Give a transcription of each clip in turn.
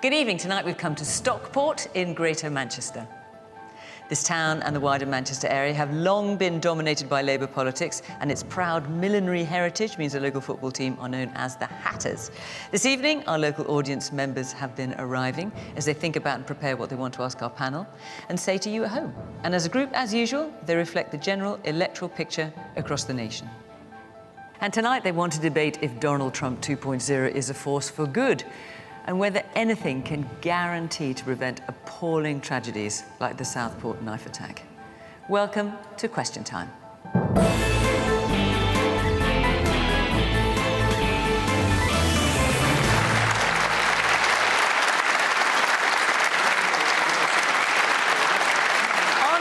Good evening. Tonight we've come to Stockport in Greater Manchester. This town and the wider Manchester area have long been dominated by Labour politics, and its proud millinery heritage means the local football team are known as the Hatters. This evening, our local audience members have been arriving as they think about and prepare what they want to ask our panel and say to you at home. And as a group, as usual, they reflect the general electoral picture across the nation. And tonight they want to debate if Donald Trump 2.0 is a force for good, and whether anything can guarantee to prevent appalling tragedies like the Stockport knife attack. Welcome to Question Time. On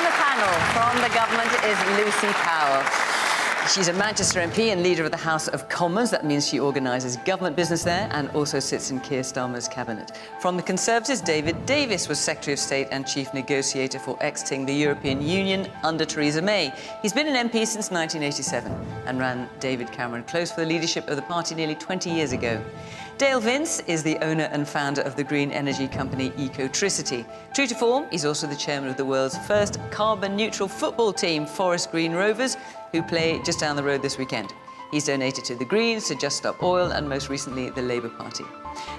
the panel from the government is Lucy Powell. She's a Manchester MP and leader of the House of Commons. That means she organises government business there and also sits in Keir Starmer's cabinet. From the Conservatives, David Davis was Secretary of State and Chief Negotiator for exiting the European Union under Theresa May. He's been an MP since 1987 and ran David Cameron close for the leadership of the party nearly 20 years ago. Dale Vince is the owner and founder of the green energy company Ecotricity. True to form, he's also the chairman of the world's first carbon-neutral football team, Forest Green Rovers, who play just down the road this weekend. He's donated to the Greens, to Just Stop Oil, and most recently, the Labour Party.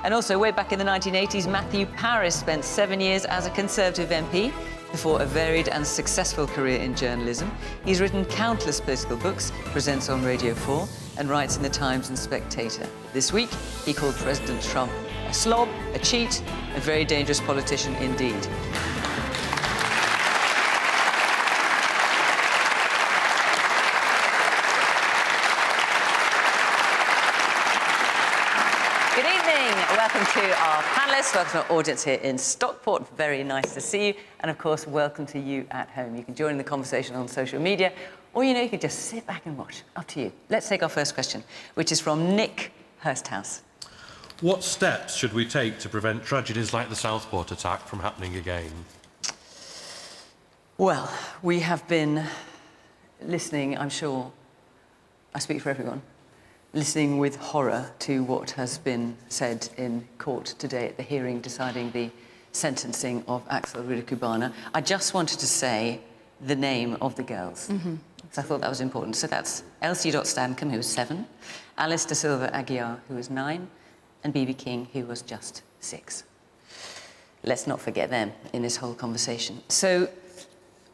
And also, way back in the 1980s, Matthew Parris spent 7 years as a Conservative MP before a varied and successful career in journalism. He's written countless political books, presents on Radio 4, and writes in The Times and Spectator. This week, he called President Trump a slob, a cheat, a very dangerous politician indeed. Good evening. Welcome to our panellists, welcome to our audience here in Stockport. Very nice to see you. And of course, welcome to you at home. You can join in the conversation on social media, or, you can just sit back and watch. Up to you. Let's take our first question, which is from Nick Hursthouse. What steps should we take to prevent tragedies like the Stockport attack from happening again? Well, we have been listening, I'm sure, I speak for everyone, listening with horror to what has been said in court today at the hearing deciding the sentencing of Axel Rueda-Cubana. I just wanted to say the name of the girls. So I thought that was important. So that's Elsie Stancombe, who was 7, Alice da Silva Aguiar, who was 9, and B.B. King, who was just 6. Let's not forget them in this whole conversation. So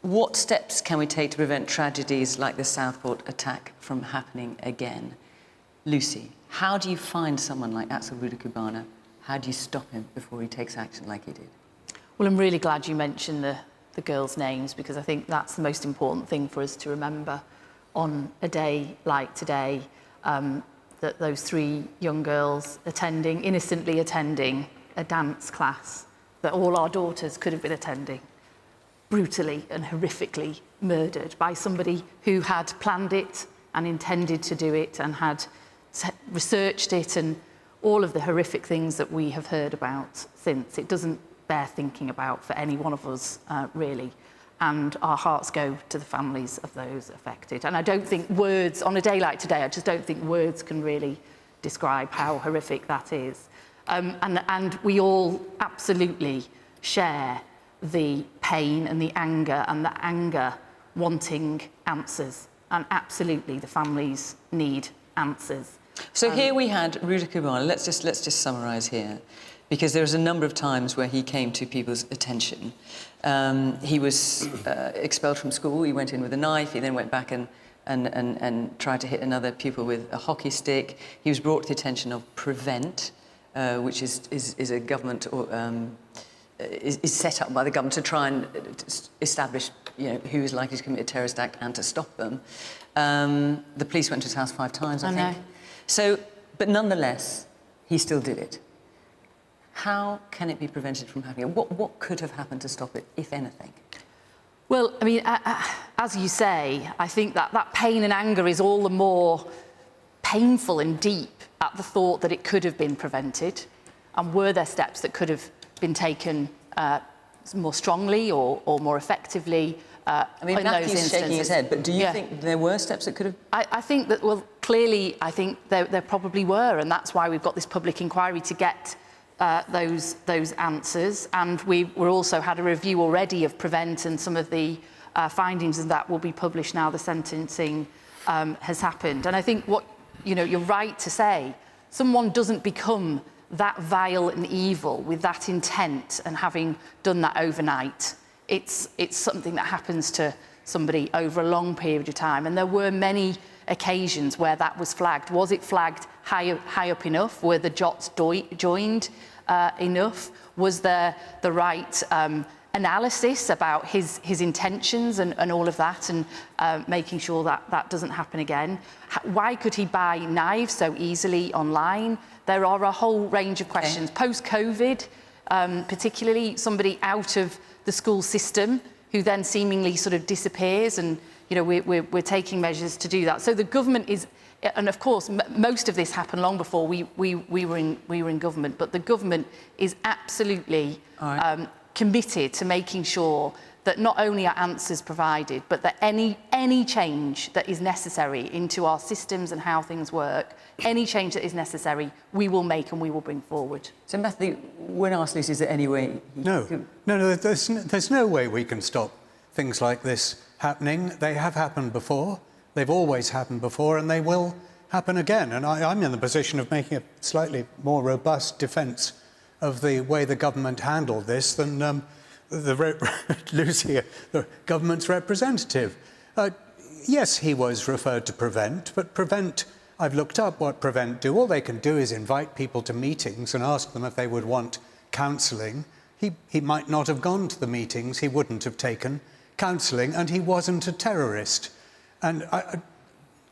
what steps can we take to prevent tragedies like the Stockport attack from happening again? Lucy, how do you find someone like Axel Rueda-Cubana? How do you stop him before he takes action like he did? Well, I'm really glad you mentioned the girls' names, because I think that's the most important thing for us to remember on a day like today, that those 3 young girls innocently attending a dance class that all our daughters could have been attending, brutally and horrifically murdered by somebody who had planned it and intended to do it and had researched it, and all of the horrific things that we have heard about since. It doesn't bear thinking about for any one of us, really. And our hearts go to the families of those affected. And I don't think words, on a day like today, I just don't think words can really describe how horrific that is. And we all absolutely share the pain and the anger wanting answers. And absolutely, the families need answers. So here we had Rueda-Cubana. Let's just summarise here, because there's a number of times where he came to people's attention. He was expelled from school. He went in with a knife. He then went back and tried to hit another pupil with a hockey stick. He was brought to the attention of Prevent, which is a government is set up by the government to try and establish, who is likely to commit a terrorist act and to stop them. The police went to his house 5 times, I think. So, but nonetheless, he still did it. How can it be prevented from happening? What could have happened to stop it, if anything? Well, I mean, as you say, I think that pain and anger is all the more painful and deep at the thought that it could have been prevented. And were there steps that could have been taken more strongly or more effectively I mean, Matthew's shaking his head, but do you think there were steps that could have... I think that, well, clearly, I think there probably were, and that's why we've got this public inquiry to get those answers, and we're also had a review already of Prevent, and some of the findings of that will be published now the sentencing has happened. And I think you're right to say, someone doesn't become that vile and evil with that intent and having done that overnight. It's something that happens to somebody over a long period of time, and there were many occasions where that was flagged. Was it flagged high up enough? Were the dots joined enough? Was there the right analysis about his intentions and all of that, and making sure that that doesn't happen again? Why could he buy knives so easily online? There are a whole range of questions. Post-COVID, particularly somebody out of the school system who then seemingly sort of disappears, and we're taking measures to do that. So the government is, and of course most of this happened long before we were in government, but the government is absolutely committed to making sure that not only are answers provided, but that any change that is necessary into our systems and how things work, any change that is necessary, we will make and we will bring forward. So, Matthew, when asked Lucy, is there any way... No, there's no way we can stop things like this happening. They have happened before, they've always happened before, and they will happen again. And I'm in the position of making a slightly more robust defence of the way the government handled this than Lucy, the government's representative. Yes, he was referred to Prevent, but Prevent, I've looked up what Prevent do. All they can do is invite people to meetings and ask them if they would want counselling. He might not have gone to the meetings, he wouldn't have taken counselling, and he wasn't a terrorist. And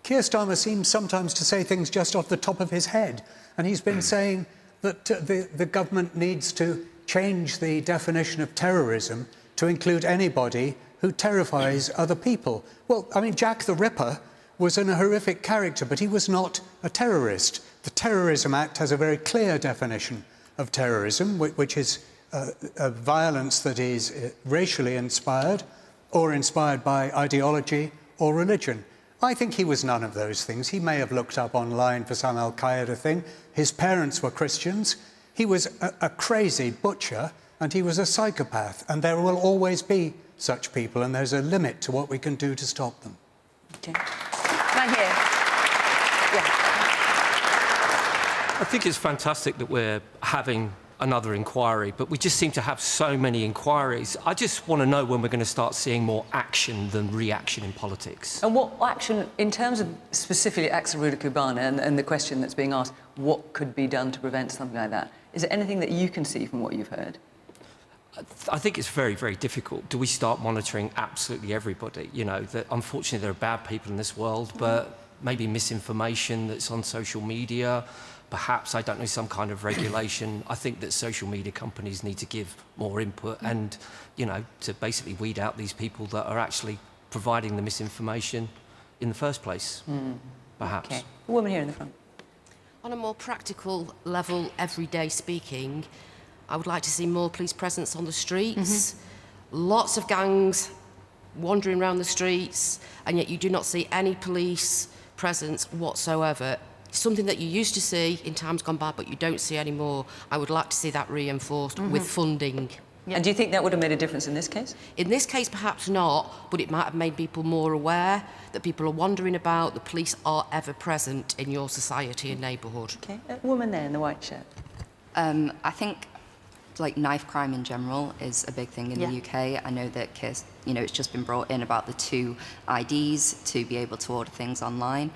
Keir Starmer seems sometimes to say things just off the top of his head, and he's been saying that the government needs to change the definition of terrorism to include anybody who terrifies other people. Well, I mean, Jack the Ripper was a horrific character, but he was not a terrorist. The Terrorism Act has a very clear definition of terrorism, which is a violence that is racially inspired or inspired by ideology or religion. I think he was none of those things. He may have looked up online for some Al-Qaeda thing. His parents were Christians. He was a crazy butcher, and he was a psychopath. And there will always be such people, and there's a limit to what we can do to stop them. Okay. Right here. Yeah. I think it's fantastic that we're having another inquiry, but we just seem to have so many inquiries. I just want to know when we're going to start seeing more action than reaction in politics. And what action, in terms of specifically Axel Cubana and the question that's being asked, what could be done to prevent something like that? Is there anything that you can see from what you've heard? I think it's very, very difficult. Do we start monitoring absolutely everybody? That unfortunately there are bad people in this world, but maybe misinformation that's on social media, perhaps, I don't know, some kind of regulation. I think that social media companies need to give more input and, to basically weed out these people that are actually providing the misinformation in the first place, perhaps. Okay. A woman here in the front. On a more practical level, everyday speaking, I would like to see more police presence on the streets. Lots of gangs wandering around the streets, and yet you do not see any police presence whatsoever. Something that you used to see in times gone by, but you don't see anymore. I would like to see that reinforced with funding. Yeah. And do you think that would have made a difference in this case? In this case, perhaps not, but it might have made people more aware that people are wondering about the police are ever present in your society and neighbourhood. Okay, a woman there in the white shirt. I think, knife crime in general is a big thing in the UK. I know that it's just been brought in about the 2 IDs to be able to order things online.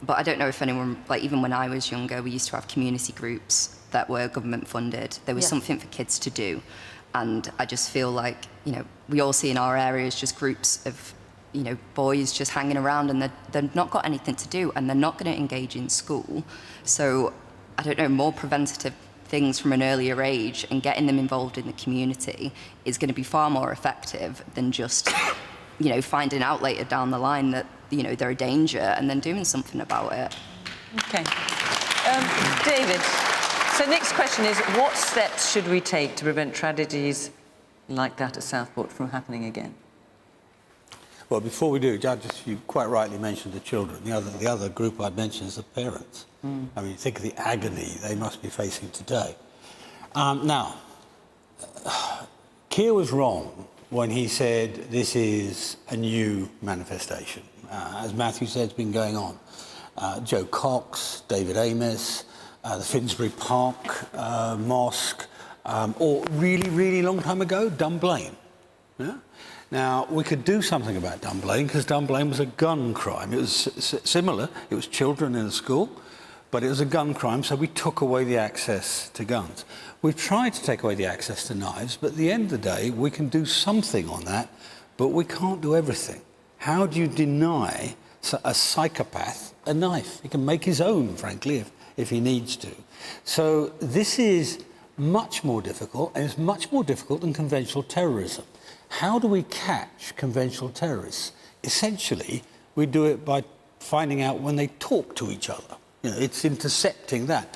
But I don't know if anyone, even when I was younger, we used to have community groups that were government funded. There was something for kids to do. And I just feel like, we all see in our areas just groups of, boys just hanging around, and they've not got anything to do, and they're not going to engage in school. So, I don't know, more preventative things from an earlier age and getting them involved in the community is going to be far more effective than just, finding out later down the line that, they're a danger and then doing something about it. Okay. David, so next question is, what steps should we take to prevent tragedies like that at Southport from happening again? Well, before we do, Judge, you quite rightly mentioned the children. The other group I'd mention is the parents. I mean, think of the agony they must be facing today. Now, Keir was wrong when he said this is a new manifestation. As Matthew said, it's been going on. Joe Cox, David Amis, the Finsbury Park mosque, or really, really long time ago, Dunblane. Yeah? Now, we could do something about Dunblane because Dunblane was a gun crime. It was similar. It was children in a school, but it was a gun crime, so we took away the access to guns. We've tried to take away the access to knives, but at the end of the day, we can do something on that, but we can't do everything. How do you deny a psychopath a knife? He can make his own, frankly, if he needs to. So this is much more difficult, and it's much more difficult than conventional terrorism. How do we catch conventional terrorists? Essentially, we do it by finding out when they talk to each other. You know, it's intercepting that.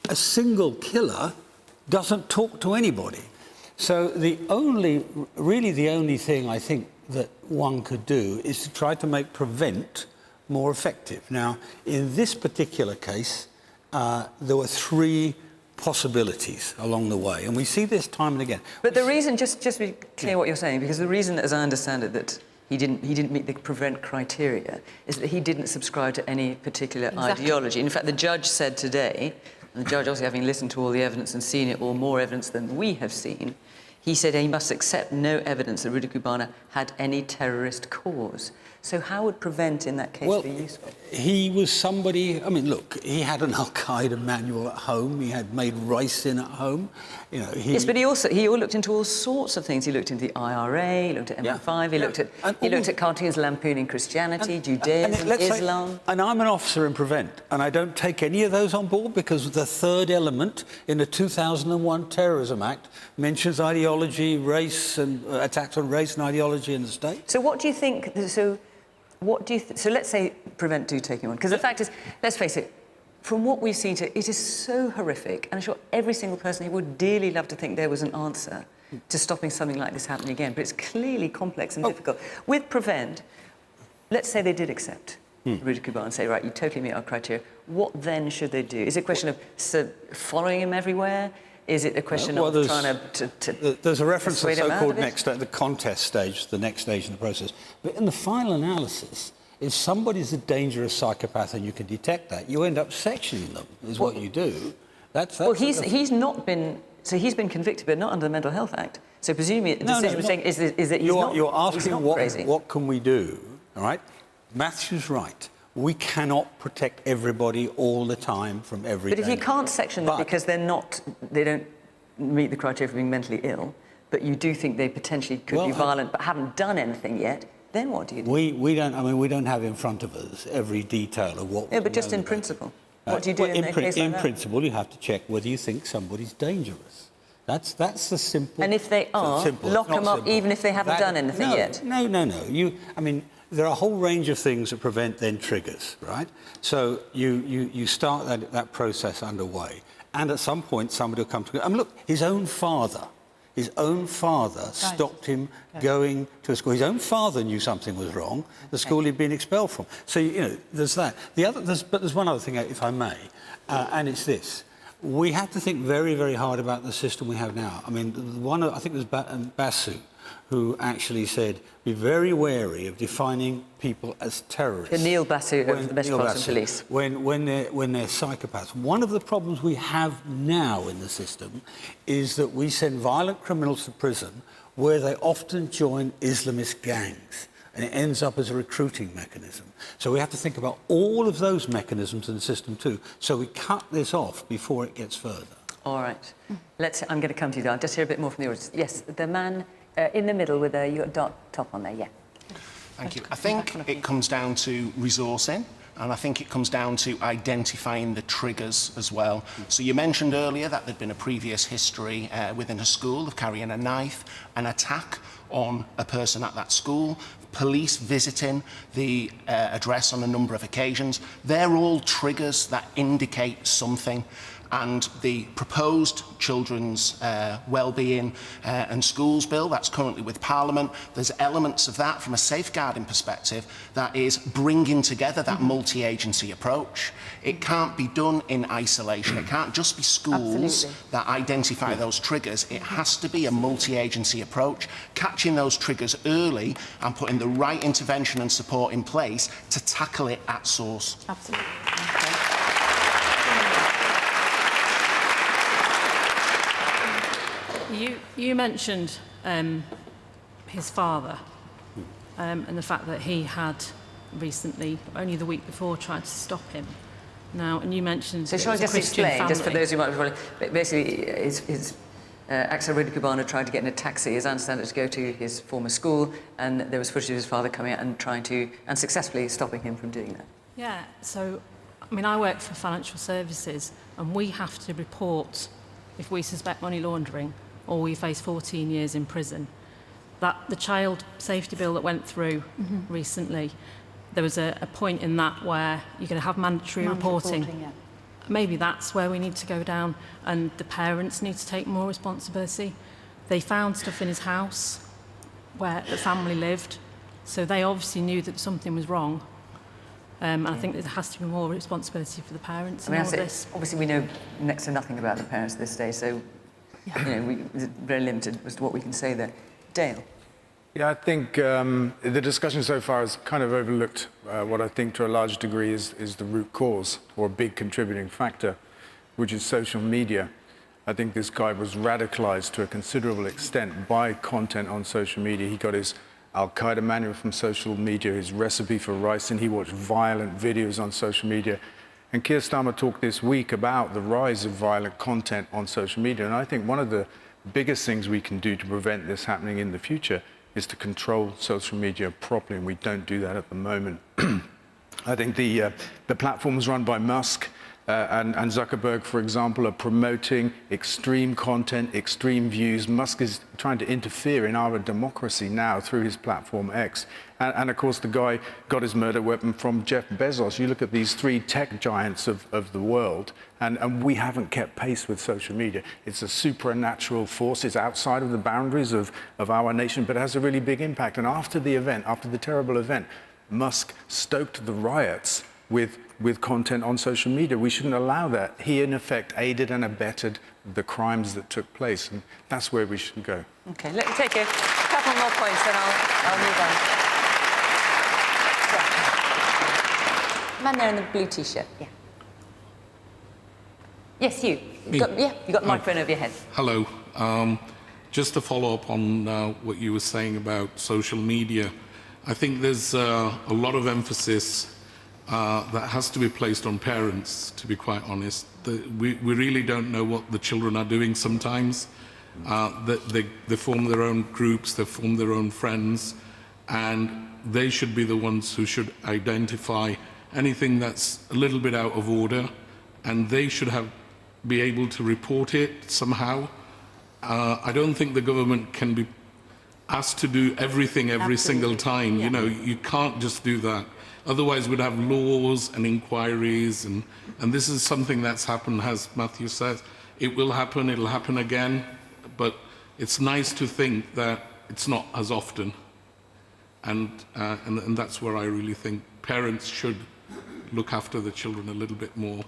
A single killer doesn't talk to anybody. So really the only thing I think that one could do is to try to make prevent more effective. Now, in this particular case, there were 3 possibilities along the way, and we see this time and again. But the reason, just to be clear what you're saying, because the reason, as I understand it, that he didn't meet the prevent criteria is that he didn't subscribe to any particular ideology. In fact, the judge said today, and the judge obviously having listened to all the evidence and seen it all, more evidence than we have seen, he said he must accept no evidence that Rudy Cubana had any terrorist cause. So how would prevent in that case be useful? He was somebody, I mean, look, he had an Al-Qaeda manual at home. He had made rice in at home. You know, yes, but he looked into all sorts of things. He looked into the IRA, he looked at MI5, he looked at cartoons lampooning Christianity, Judaism, Islam. And I'm an officer in Prevent, and I don't take any of those on board because the 3rd element in the 2001 Terrorism Act mentions ideology, race, and attacks on race and ideology in the state. So what do you think? So let's say Prevent do take him on, because the fact is, let's face it, from what we've seen, it is so horrific, and I'm sure every single person here would dearly love to think there was an answer to stopping something like this happening again, but it's clearly complex and difficult. With Prevent, let's say they did accept Rudy Cubana and say, right, you totally meet our criteria. What then should they do? Is it a question of following him everywhere? Is it a question of trying to there's a reference to the so-called the contest stage, the next stage in the process. But in the final analysis, if somebody's a dangerous psychopath and you can detect that, you end up sectioning them, is what you do. He's been convicted, but not under the Mental Health Act. So presumably the decision we're saying is that you're asking crazy. What can we do, all right? Matthew's right. We cannot protect everybody all the time from every danger. But if you can't section them because they don't meet the criteria for being mentally ill, but you do think they potentially could be violent but haven't done anything yet, then what do you do? We don't have in front of us every detail of what. Yeah, but just in principle, what do you do in a case like in that? principle, you have to check whether you think somebody's dangerous. That's the simple. And if they are, lock them up, even if they haven't done anything yet. No. There are a whole range of things that Prevent then triggers, right? So you start that process underway, and at some point somebody will come to. I mean, look, his own father stopped him going to a school. His own father knew something was wrong. The school he'd been expelled from. So there's that. But there's one other thing, if I may, and it's this. We have to think very, very hard about the system we have now. I mean, I think it was Basu who actually said, be very wary of defining people as terrorists. Neil Basu of the Metropolitan Police. When they're psychopaths. One of the problems we have now in the system is that we send violent criminals to prison where they often join Islamist gangs. And it ends up as a recruiting mechanism. So we have to think about all of those mechanisms in the system too. So we cut this off before it gets further. All right. I'm going to come to you, though. I'll just hear a bit more from the audience. Yes, the man in the middle with you got top on there, yeah. Thank you. I think it comes down to resourcing, and I think it comes down to identifying the triggers as well. So you mentioned earlier that there'd been a previous history within a school of carrying a knife, an attack on a person at that school, police visiting the address on a number of occasions. They're all triggers that indicate something. and the proposed Children's Wellbeing and Schools Bill that's currently with Parliament, there's elements of that from a safeguarding perspective that is bringing together that multi-agency approach. It can't be done in isolation. It can't just be schools that identify those triggers. It has to be a multi-agency approach, catching those triggers early and putting the right intervention and support in place to tackle it at source. Absolutely. You mentioned his father and the fact that he had recently, only the week before, tried to stop him. Now, and you mentioned so shall I just explain, just for those who might be following, basically his Axel Cubana tried to get in a taxi, as I understand it, to go to his former school, and there was footage of his father coming out and trying to, and successfully stopping him from doing that. Yeah, so, I mean, I work for financial services, and we have to report if we suspect money laundering or we face 14 years in prison. That the child safety bill that went through recently, there was a point in that where you're going to have mandatory reporting. Yeah. Maybe that's where we need to go down, and the parents need to take more responsibility. They found stuff in his house where the family lived, so they obviously knew that something was wrong. And I think there has to be more responsibility for the parents in all of this. Obviously, we know next to nothing about the parents at this stage, so you know, it's very limited as to what we can say there. Dale? Yeah, I think the discussion so far has kind of overlooked what I think to a large degree is the root cause, or a big contributing factor, which is social media. I think this guy was radicalized to a considerable extent by content on social media. He got his Al-Qaeda manual from social media, his recipe for rice, and he watched violent videos on social media. And Keir Starmer talked this week about the rise of violent content on social media. And I think one of the biggest things we can do to prevent this happening in the future is to control social media properly, and we don't do that at the moment. I think the platforms run by Musk and Zuckerberg, for example, are promoting extreme content, extreme views. Musk is trying to interfere in our democracy now through his platform X. And of course, the guy got his murder weapon from Jeff Bezos. You look at these three tech giants of the world, and we haven't kept pace with social media. It's a supernatural force. It's outside of the boundaries of our nation, but it has a really big impact. And after the event, after the terrible event, Musk stoked the riots with content on social media. We shouldn't allow that. He, in effect, aided and abetted the crimes that took place, and that's where we should go. OK, let me take a couple more points, then I'll move on. Man there in the blue T-shirt, yeah. Yes, you. You've got the microphone over your head. Hello. Just to follow up on what you were saying about social media, I think there's a lot of emphasis that has to be placed on parents, to be quite honest. We really don't know what the children are doing sometimes. They form their own groups, they form their own friends, and they should be the ones who should identify anything that's a little bit out of order, and they should be able to report it somehow. I don't think the government can be asked to do everything every single time. Yeah. You know, you can't just do that. Otherwise, we'd have laws and inquiries, and this is something that's happened, as Matthew says. It will happen, it'll happen again, but it's nice to think that it's not as often. And that's where I really think parents should look after the children a little bit more.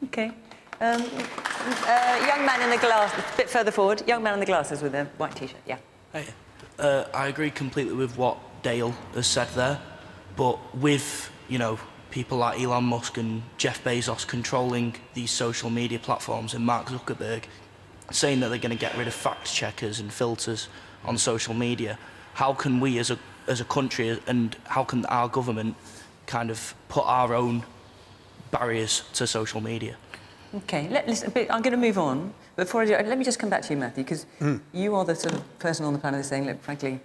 OK. Young man in the glass, a bit further forward. Young man in the glasses with a white T-shirt, yeah. Hey, I agree completely with what Dale has said there, but with, you know, people like Elon Musk and Jeff Bezos controlling these social media platforms, and Mark Zuckerberg saying that they're going to get rid of fact checkers and filters on social media, how can we as a country, and how can our government kind of put our own barriers to social media? OK, I'm going to move on. Before I do, let me just come back to you, Matthew, because you are the sort of person on the panel that's saying, look, frankly,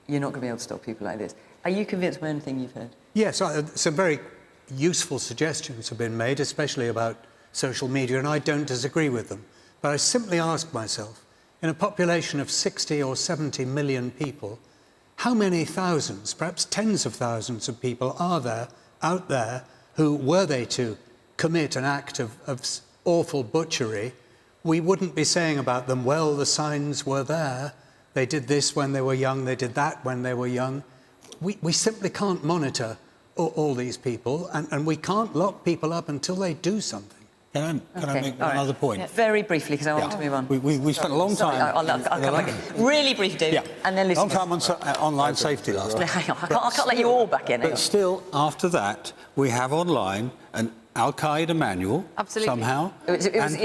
you're not going to be able to stop people like this. Are you convinced by anything you've heard? Yes, some very useful suggestions have been made, especially about social media, and I don't disagree with them. But I simply ask myself, in a population of 60 or 70 million people, how many thousands, perhaps tens of thousands of people are there, out there, who, were they to commit an act of awful butchery, we wouldn't be saying about them, well, the signs were there. They did this when they were young. They did that when they were young. We simply can't monitor all these people, and we can't lock people up until they do something. Can I make another point? Yeah, very briefly, because I want to move on. We spent a long time... I'll come back in. Really brief, David, and then Lucy. Long time on online safety last time. Hang on, I can't let you all back in. But still, after that, we have online an Al-Qaeda manual, somehow. I think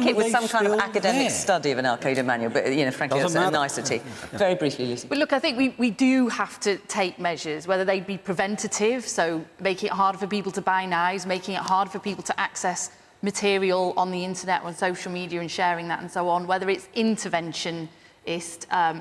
it was some kind of academic study of an Al-Qaeda manual, but, frankly, that's a nicety. Very briefly, Lucy. But look, I think we do have to take measures, whether they be preventative, so making it harder for people to buy knives, making it harder for people to access material on the internet, on social media and sharing that and so on, whether it's interventionist,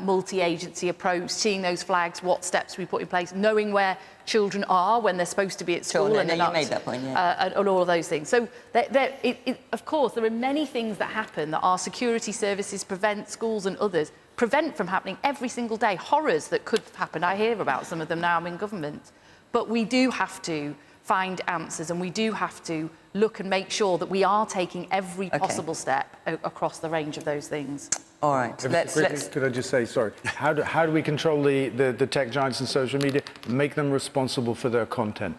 multi-agency approach, seeing those flags, what steps we put in place, knowing where children are when they're supposed to be at school and they're not. You made that point, yeah. And all of those things. So, of course, there are many things that happen that our security services prevent, schools and others prevent from happening every single day. Horrors that could happen. I hear about some of them now. I'm in government. But we do have to find answers, and we do have to look and make sure that we are taking every possible step across the range of those things. All right. Could I just say, sorry, how do we control the tech giants and social media? Make them responsible for their content.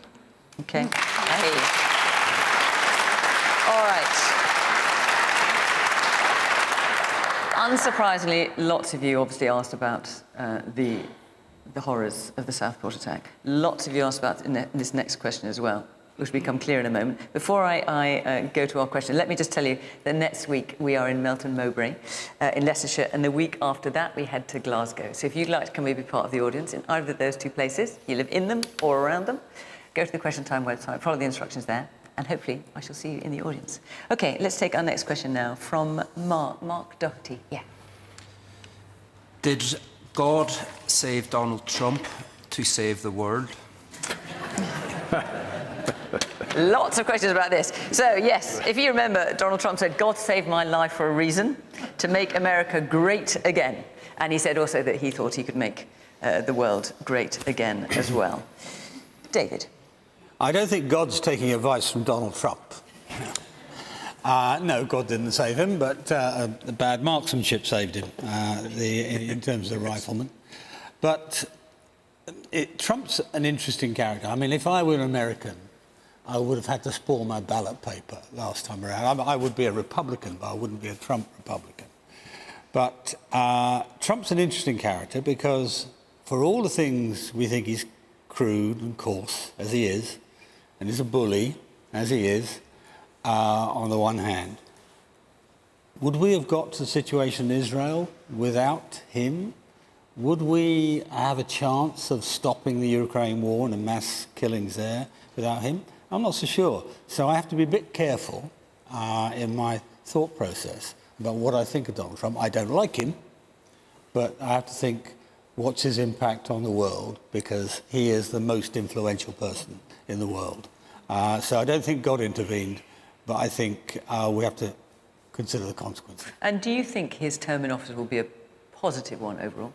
Okay. Hey. All right. Unsurprisingly, lots of you obviously asked about the horrors of the Stockport attack. Lots of you asked about in this next question as well, which will become clear in a moment. Before I go to our question, let me just tell you that next week we are in Melton Mowbray in Leicestershire, and the week after that we head to Glasgow. So if you'd like to come and be part of the audience in either of those two places, you live in them or around them, go to the Question Time website, follow the instructions there, and hopefully I shall see you in the audience. OK, let's take our next question now from Mark Doherty. Yeah. Did God save Donald Trump to save the world? Lots of questions about this. So, yes, if you remember, Donald Trump said, God saved my life for a reason, to make America great again. And he said also that he thought he could make the world great again as well. David? I don't think God's taking advice from Donald Trump. No, God didn't save him, but the bad marksmanship saved him in terms of the rifleman. But Trump's an interesting character. I mean, if I were an American, I would have had to spoil my ballot paper last time around. I would be a Republican, but I wouldn't be a Trump Republican. But Trump's an interesting character because for all the things we think he's crude and coarse, as he is, and he's a bully, as he is, on the one hand, would we have got to the situation in Israel without him? Would we have a chance of stopping the Ukraine war and the mass killings there without him? I'm not so sure. So I have to be a bit careful in my thought process about what I think of Donald Trump. I don't like him, but I have to think, what's his impact on the world? Because he is the most influential person in the world. So I don't think God intervened, but I think we have to consider the consequences. And do you think his term in office will be a positive one overall?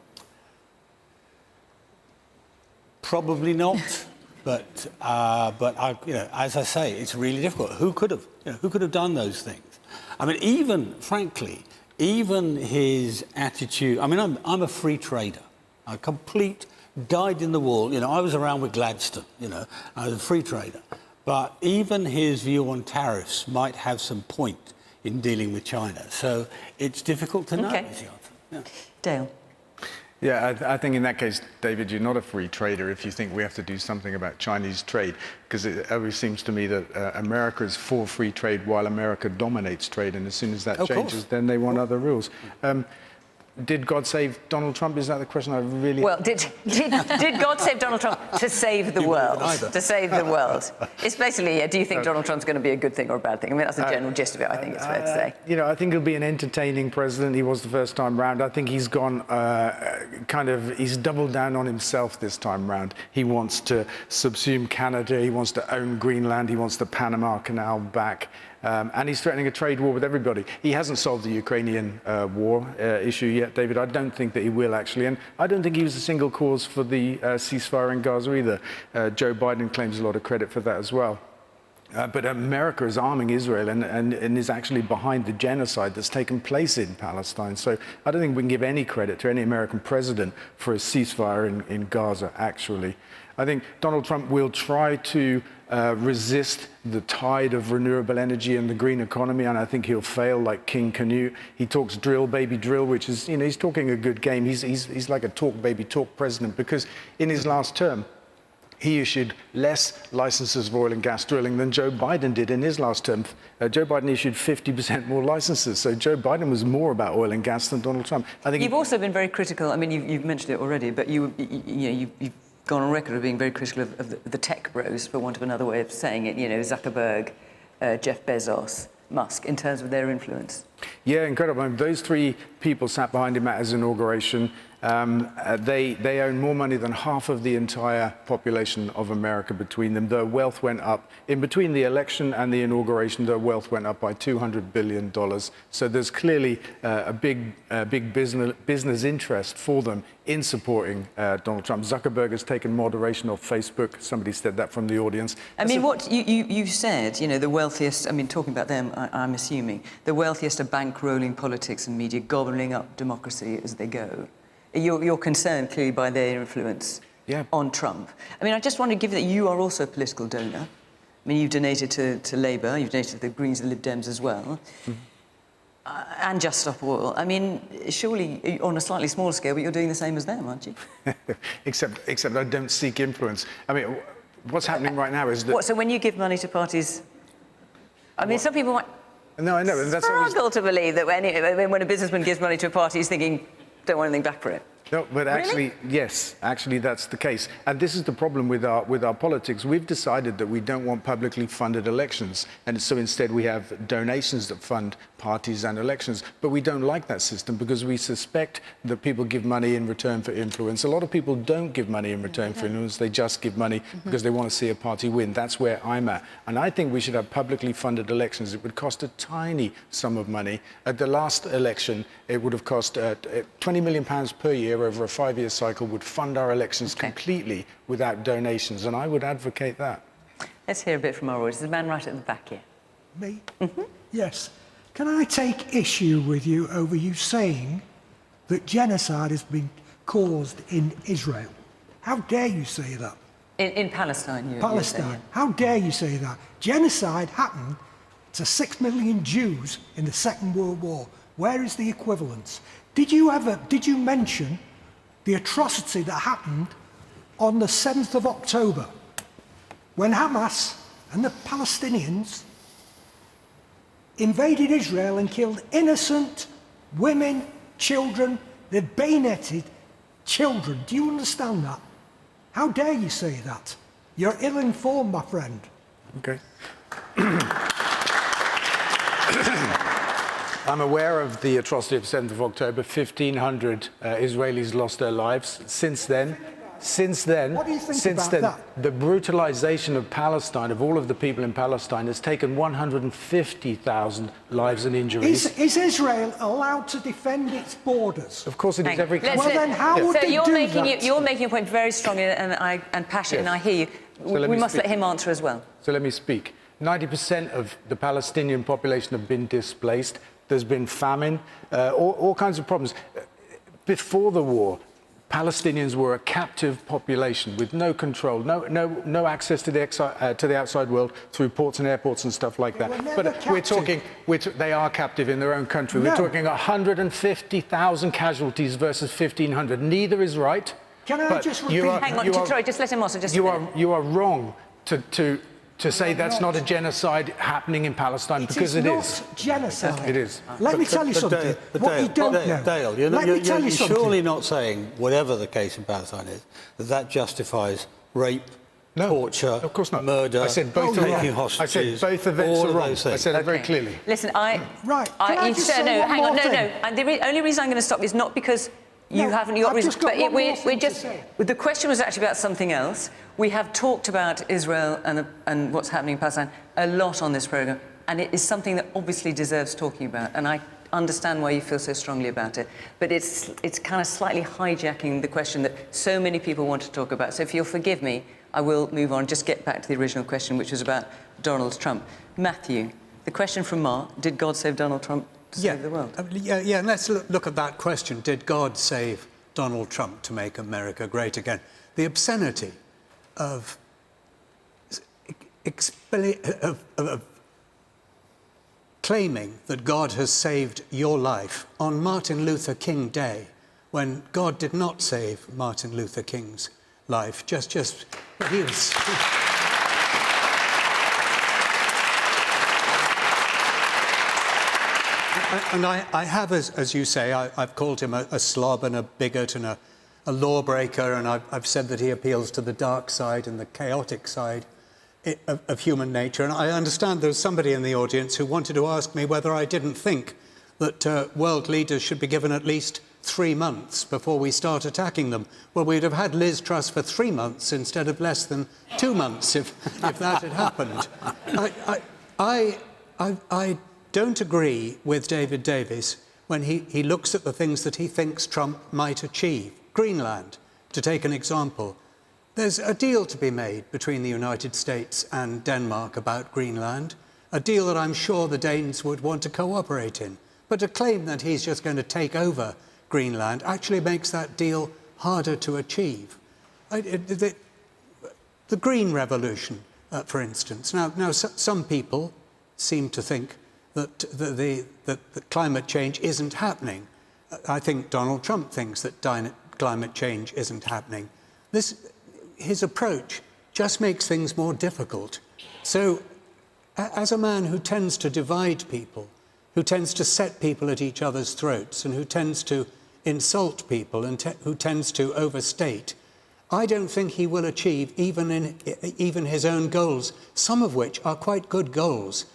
Probably not. But as I say, it's really difficult. Who could have done those things? I mean, even frankly, even his attitude. I mean, I'm a free trader, a complete dyed-in-the-wool. I was around with Gladstone. I was a free trader. But even his view on tariffs might have some point in dealing with China. So it's difficult to know. Okay. Yeah. Dale. Yeah, I think in that case, David, you're not a free trader if you think we have to do something about Chinese trade, because it always seems to me that America is for free trade while America dominates trade, and as soon as that changes, then they want other rules. Did God save Donald Trump? Is that the question I really... Well, did God save Donald Trump to save the world? To save the world. It's basically, do you think Donald Trump's going to be a good thing or a bad thing? I mean, that's the general gist of it, I think it's fair to say. I think he'll be an entertaining president. He was the first time round. I think he's gone he's doubled down on himself this time round. He wants to subsume Canada. He wants to own Greenland. He wants the Panama Canal back. And he's threatening a trade war with everybody. He hasn't solved the Ukrainian war issue yet, David. I don't think that he will, actually. And I don't think he was the single cause for the ceasefire in Gaza either. Joe Biden claims a lot of credit for that as well. But America is arming Israel and is actually behind the genocide that's taken place in Palestine. So I don't think we can give any credit to any American president for a ceasefire in Gaza, actually. I think Donald Trump will try to resist the tide of renewable energy and the green economy, and I think he'll fail like King Canute. He talks drill, baby, drill, which is, you know, he's talking a good game. He's like a talk, baby, talk president, because in his last term, he issued less licenses of oil and gas drilling than Joe Biden did in his last term. Joe Biden issued 50% more licenses. So Joe Biden was more about oil and gas than Donald Trump. I think you've also been very critical. I mean, you've mentioned it already, but you've gone on record of being very critical of the tech bros, for want of another way of saying it. You know, Zuckerberg, Jeff Bezos, Musk, in terms of their influence. Yeah, incredible. I mean, those three people sat behind him at his inauguration. They own more money than half of the entire population of America between them. Their wealth went up. In between the election and the inauguration, their wealth went up by $200 billion. So there's clearly a big business interest for them in supporting Donald Trump. Zuckerberg has taken moderation off Facebook. Somebody said that from the audience. I mean, what you said, you know, the wealthiest, I mean, talking about them, I'm assuming, the wealthiest are bankrolling politics and media, gobbling up democracy as they go. You're concerned, clearly, by their influence on Trump. I mean, I just want to give you that you are also a political donor. I mean, you've donated to Labour, you've donated to the Greens and Lib Dems as well, and Just Stop Oil. I mean, surely, on a slightly smaller scale, but you're doing the same as them, aren't you? except I don't seek influence. I mean, what's happening right now is that... What, so when you give money to parties... I mean, some people might no, I know, and that's struggle to believe that when a businessman gives money to a party, he's thinking, don't want anything back for it. No, but actually, really? yes, actually that's the case. And this is the problem with our politics. We've decided that we don't want publicly funded elections. And so instead we have donations that fund parties and elections. But we don't like that system because we suspect that people give money in return for influence. A lot of people don't give money in return for influence. They just give money because they want to see a party win. That's where I'm at. And I think we should have publicly funded elections. It would cost a tiny sum of money. At the last election, it would have cost £20 million per year over a 5-year cycle would fund our elections completely without donations, and I would advocate that. Let's hear a bit from our audience. The man right at the back here. Me? Yes. Can I take issue with you over you saying that genocide has been caused in Israel? How dare you say that? In Palestine, Palestine. You're saying, How dare you say that? Genocide happened to 6 million Jews in the Second World War. Where is the equivalence? Did you mention the atrocity that happened on the 7th of October when Hamas and the Palestinians invaded Israel and killed innocent women, children? They bayoneted children. Do you understand that? How dare you say that? You're ill-informed, my friend. Okay. I'm aware of the atrocity of 7th of October. 1,500 Israelis lost their lives. Since then, what do you think about that? The brutalization of Palestine, of all of the people in Palestine, has taken 150,000 lives and injuries. Is Israel allowed to defend its borders? Of course it is. Well, then how would they do that? You're making a point very strongly and passionate, and I hear you. So we must let him answer as well. So let me speak. 90% of the Palestinian population have been displaced. There's been famine, all kinds of problems. Before the war, Palestinians were a captive population with no control, no access to the outside world through ports and airports and stuff like that. But we're talking, they are captive in their own country. We're talking 150,000 casualties versus 1,500. Neither is right. Can I just repeat? Hang on, sorry, just let him answer. You are wrong to say that's not a genocide happening in Palestine, because it is. It is not genocide. It is. Let me tell you something. What you don't know. Dale, you're surely not saying, whatever the case in Palestine is, that justifies rape, torture, of course not. Murder, I said both taking hostages. I said both events are wrong. I said it very clearly. Listen, Right. Can I just say no, one hang more on, thing? And the only reason I'm going to stop is not because you haven't got reason, but the question was actually about something else. We have talked about Israel and what's happening in Palestine a lot on this programme, and it is something that obviously deserves talking about, and I understand why you feel so strongly about it, but it's kind of slightly hijacking the question that so many people want to talk about. So if you'll forgive me, I will move on, just get back to the original question, which was about Donald Trump. Matthew, the question from Mark, did God save Donald Trump to save the world? Yeah, and let's look at that question. Did God save Donald Trump to make America great again? The obscenity of claiming that God has saved your life on Martin Luther King Day, when God did not save Martin Luther King's life, but he was... And I have, as you say, I've called him a slob and a bigot and a lawbreaker, and I've said that he appeals to the dark side and the chaotic side of human nature. And I understand there was somebody in the audience who wanted to ask me whether I didn't think that world leaders should be given at least 3 months before we start attacking them. Well, we'd have had Liz Truss for 3 months instead of less than 2 months if that had happened. I don't agree with David Davis when he looks at the things that he thinks Trump might achieve. Greenland, to take an example. There's a deal to be made between the United States and Denmark about Greenland, a deal that I'm sure the Danes would want to cooperate in. But to claim that he's just going to take over Greenland actually makes that deal harder to achieve. The Green Revolution, for instance. Now, some people seem to think that climate change isn't happening. I think Donald Trump thinks that climate change isn't happening. His approach just makes things more difficult. So, as a man who tends to divide people, who tends to set people at each other's throats, and who tends to insult people, and who tends to overstate, I don't think he will achieve even his own goals, some of which are quite good goals.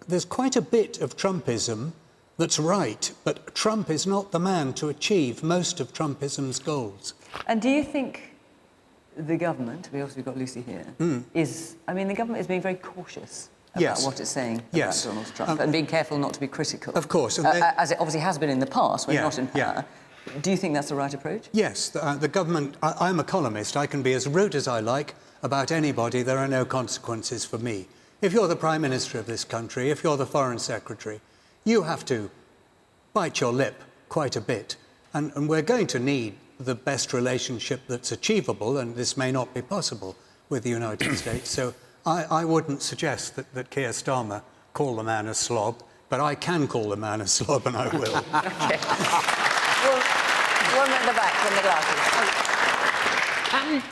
There's quite a bit of Trumpism that's right, but Trump is not the man to achieve most of Trumpism's goals. And do you think the government, we've got Lucy here, the government is being very cautious about what it's saying about Donald Trump and being careful not to be critical? Of course. As it obviously has been in the past, when not in power. Do you think that's the right approach? Yes, the government... I'm a columnist. I can be as rude as I like about anybody. There are no consequences for me. If you're the Prime Minister of this country, if you're the Foreign Secretary, you have to bite your lip quite a bit. And we're going to need the best relationship that's achievable, and this may not be possible with the United States. So I wouldn't suggest that Keir Starmer call the man a slob, but I can call the man a slob, and I will. OK. One at the back, from the glasses.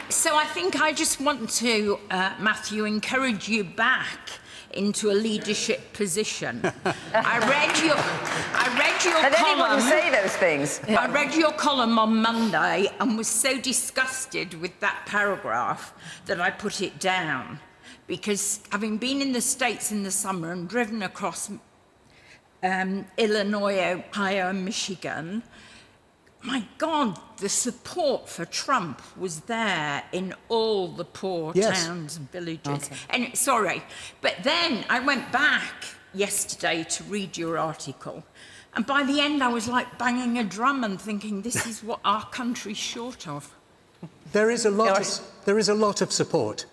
So I think I just want to, Matthew, encourage you back into a leadership position. I read your column. Did anyone say those things? I read your column on Monday and was so disgusted with that paragraph that I put it down. Because having been in the States in the summer and driven across Illinois, Ohio and Michigan, my God, the support for Trump was there in all the poor towns and villages. Okay. And sorry, but then I went back yesterday to read your article, and by the end I was like banging a drum and thinking, this is what our country's short of. There is a lot of support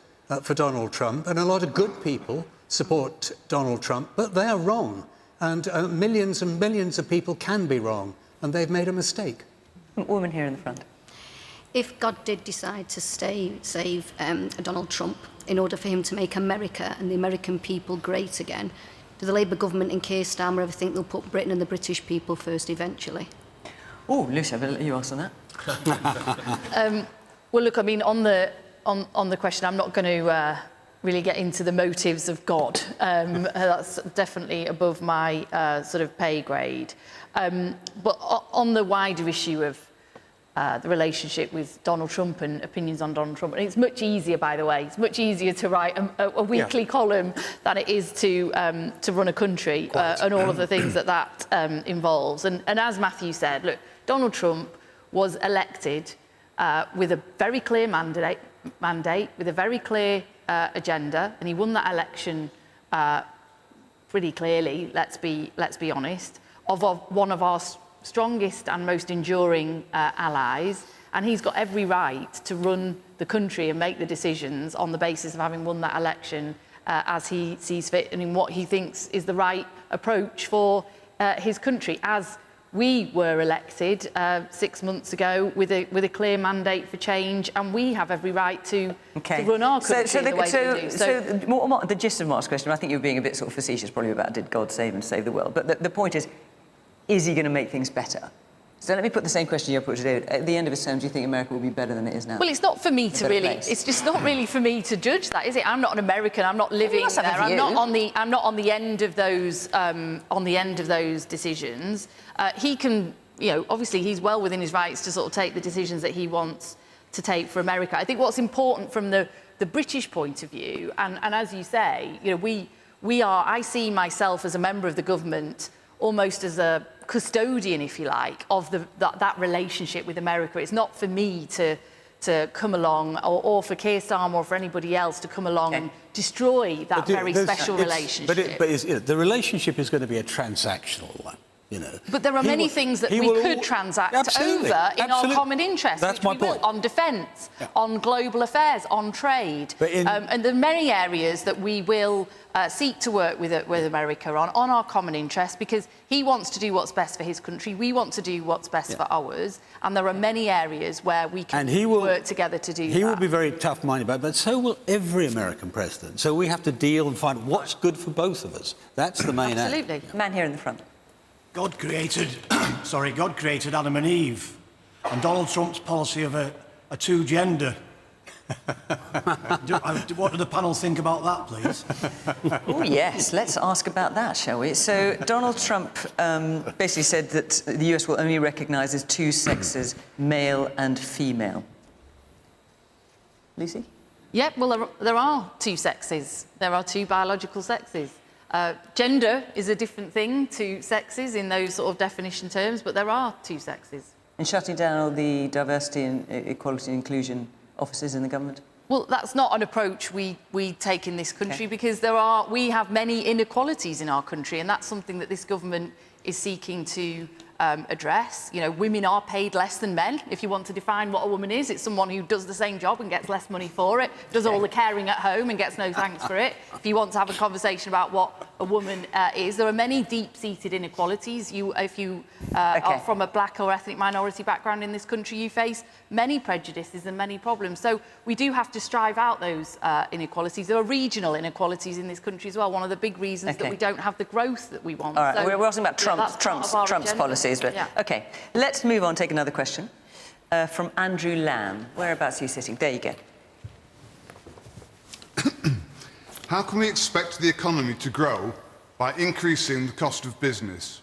for Donald Trump, and a lot of good people support Donald Trump, but they are wrong. And millions and millions of people can be wrong, and they've made a mistake. Woman here in the front. If God did decide to save Donald Trump in order for him to make America and the American people great again, do the Labour government and Keir Starmer ever think they'll put Britain and the British people first eventually? Oh, Lucy, I'll let you answer that. Well, look, I mean, on the question, I'm not going to really get into the motives of God. That's definitely above my sort of pay grade. But on the wider issue of the relationship with Donald Trump and opinions on Donald Trump, and it's much easier, by the way, it's much easier to write a weekly column than it is to run a country and all of the things that involves. And as Matthew said, look, Donald Trump was elected with a very clear mandate, with a very clear agenda, and he won that election pretty clearly, let's be honest, of one of our strongest and most enduring allies, and he's got every right to run the country and make the decisions on the basis of having won that election as he sees fit and in what he thinks is the right approach for his country. As we were elected 6 months ago with a clear mandate for change, and we have every right to run our country in the way we do. So the gist of Mark's question, I think you were being a bit sort of facetious probably about did God save and save the world, but the point is he going to make things better? So let me put the same question you put to David. At the end of his term, do you think America will be better than it is now? Well, it's not for me to really. It's just not really for me to judge that, is it? I'm not an American. I'm not living there. I'm not on the end of those decisions. He can, obviously he's well within his rights to sort of take the decisions that he wants to take for America. I think what's important from the British point of view, and as you say, we are. I see myself as a member of the government, almost as a custodian, if you like, of that relationship with America. It's not for me to come along, or for Keir Starmer or for anybody else to come along and destroy that very special relationship. But the relationship is going to be a transactional one. But there are many things that we could transact over in our common interest. That's my point. On defence, on global affairs, on trade. And there are many areas that we will seek to work with America on our common interest, because he wants to do what's best for his country, we want to do what's best for ours, and there are many areas where we can work together to do that. He will be very tough-minded about it, but so will every American president. So we have to deal and find what's good for both of us. That's the main aim. Absolutely. Man here in the front. God created Adam and Eve, and Donald Trump's policy of a two-gender. What do the panel think about that, please? Oh, yes, let's ask about that, shall we? So Donald Trump basically said that the US will only recognise as two sexes, male and female. Lucy? Yep, well, there are two sexes. There are two biological sexes. Gender is a different thing to sexes in those sort of definition terms, but there are two sexes. And shutting down all the diversity and equality and inclusion offices in the government? Well, that's not an approach we take in this country, because we have many inequalities in our country, and that's something that this government is seeking to address. Women are paid less than men. If you want to define what a woman is, it's someone who does the same job and gets less money for it, does all the caring at home and gets no thanks for it. If you want to have a conversation about what a woman is, there are many deep-seated inequalities. If you are from a black or ethnic minority background in this country, you face many prejudices and many problems. So we do have to strive out those inequalities. There are regional inequalities in this country as well. One of the big reasons that we don't have the growth that we want. All right, so, we're asking about Trump's policies. But OK, let's move on, take another question from Andrew Lamb. Whereabouts are you sitting? There you go. How can we expect the economy to grow by increasing the cost of business,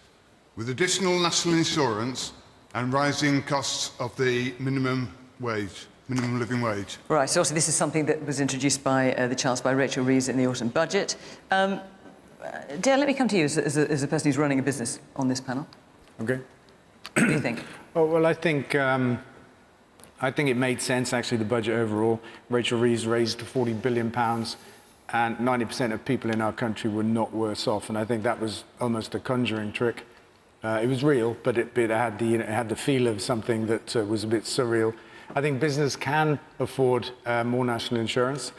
with additional national insurance and rising costs of the minimum living wage? Right, so also this is something that was introduced by the Chancellor, by Rachel Reeves in the autumn budget. Dale, let me come to you as the person who's running a business on this panel. OK. What do you think? Oh, well, I think it made sense, actually, the budget overall. Rachel Reeves raised £40 billion, and 90% of people in our country were not worse off. And I think that was almost a conjuring trick. It was real, but it had the feel of something that was a bit surreal. I think business can afford more national insurance.